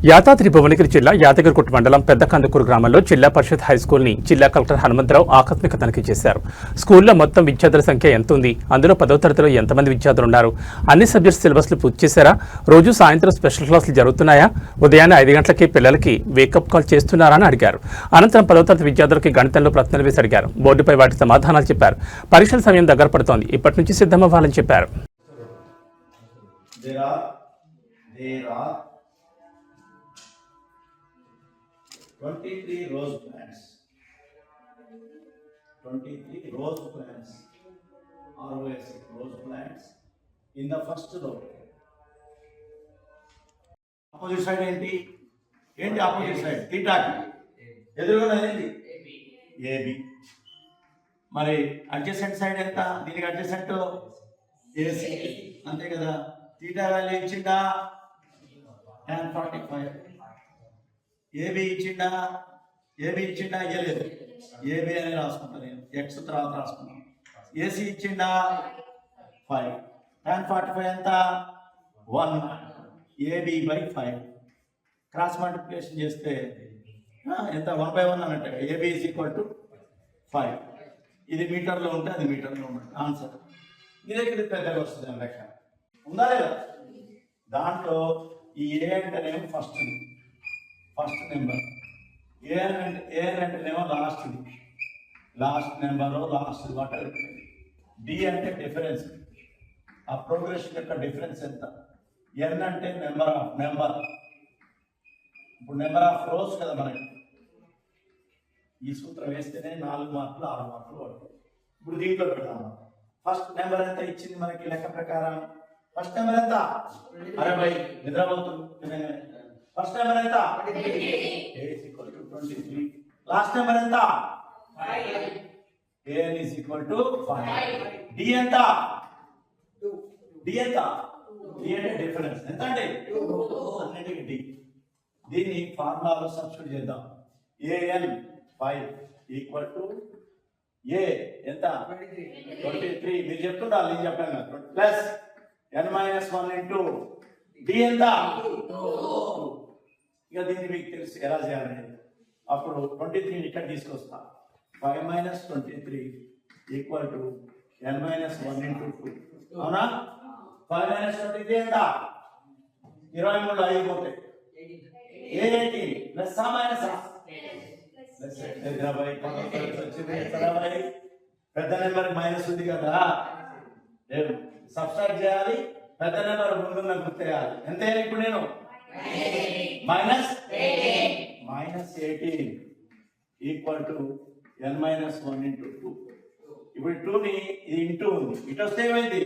యాదాద్రి భువనగిరి జిల్లా యాదగిరిగుట్ట మండలం పెద్దకందుకూరు గ్రామంలో జిల్లా పరిషత్ హైస్కూల్ని జిల్లా కలెక్టర్ హనుమంతరావు ఆకస్మిక తనిఖీ చేశారు. స్కూల్లో మొత్తం విద్యార్థుల సంఖ్య ఎంత ఉంది, అందులో 10వ తరగతిలో ఎంతమంది విద్యార్థులు ఉన్నారు, అన్ని సబ్జెక్ట్స్ సిలబస్లు పూర్తి చేశారా, రోజు సాయంత్రం స్పెషల్ క్లాసులు జరుగుతున్నాయా, ఉదయాన్నే 5 గంటలకి పిల్లలకి వేకప్ కాల్ చేస్తున్నారా అని అడిగారు. అనంతరం 10వ తరగతి విద్యార్థులకి గణితంలో ప్రశ్నలు వేసి అడిగారు. బోర్డుపై వాటి సమాధానాలు చెప్పారు. పరీక్షల సమయం దగ్గర పడుతోంది, ఇప్పటి నుంచి సిద్ధమవ్వాలని చెప్పారు. 23 rose plants. 23 rose plants. ROS rose plants in the first row. Opposite side ఏంటి opposite side theta కి ఎదురుగా ఏంటి AB. మరి adjacent side ఎంత, దీనికి adjacent AC అంతే కదా. theta వాల్యూ ఇచ్చిందా tan 45. ఏబి ఇచ్చిండా ఇయ్యలేదు. ఏబి అని రాసుకుంటాను నేను, ఎక్స్ తర్వాత రాసుకున్నాను. ఏసీ ఇచ్చిండా 5. tan 45 ఎంత 1. ఏబి బై 5 క్రాస్ మల్టిప్లికేషన్ చేస్తే ఎంత 1/1 అన్నట్టుగా. A B is equal to 5. ఇది మీటర్లో ఉంటే అది మీటర్లో ఉంటుంది ఆన్సర్. మీ దగ్గర పెద్దగా వస్తుంది లెక్క ఉందా లేదా. దాంట్లో ఈ ఏ అంటేనేమో ఫస్ట్ నెంబర్, ఏ అంటేనేమో last number last water. D అంటే డిఫరెన్స్, ఆ ప్రోగ్రెషన్ యొక్క డిఫరెన్స్ ఎంత. ఎన్ అంటే నెంబర్. ఇప్పుడు నెంబర్ ఆఫ్ రోస్ కదా మనకి. ఈ సూత్రం వేస్తేనే 4 మార్కులు 6 మార్కులు పడుతుంది. ఇప్పుడు దీంట్లో పెడతాము. ఫస్ట్ నెంబర్ ఎంత ఇచ్చింది మనకి లెక్క ప్రకారం. ఫస్ట్ నెంబర్ ఎంత 60. నిద్రపోతుంది. ఫస్ట్ నెంబర్ ఎంత 23. లాస్ట్ నెంబర్ ఎంత 5. an is equal to 5. d ఎంత d అంటే డిఫరెన్స్ ఎంత అంటే 2. అన్నిటికీ d. దీన్ని ఫార్ములాలో సబ్స్టిట్యూట్ చేద్దాం. an 5 ఈక్వల్ టు a ఎంత 23. మీరు చెప్తుండాలి, నేను చెప్పాను కదా. ప్లస్ n-1 ఇంటూ d ఎంత 2. ఇక దీన్ని మీకు తెలుసు ఎలా చేయాలనేది. అప్పుడు 23 ఇక్కడ తీసుకొస్తా. 5 - 23 ఈక్వల్ టు n-1 ఇంటూ 2. అవునా. 5 - 23 ఎంత 23 5 పోతే 18 ప్లస్ మైనస్ పెద్ద నెంబర్ మైనస్ ఉంది కదా, సబ్స్ట్రాక్ట్ చేయాలి. పెద్ద నెంబర్ ముందున్న గుర్తేయాలి. ఎంత ఇప్పుడు నేను -18 ఈక్వల్ టు n-1 ఇంటూ 2. ఇప్పుడు 2ని ఇది ఇంటూ ఉంది, ఇటు వస్తే ఏమైంది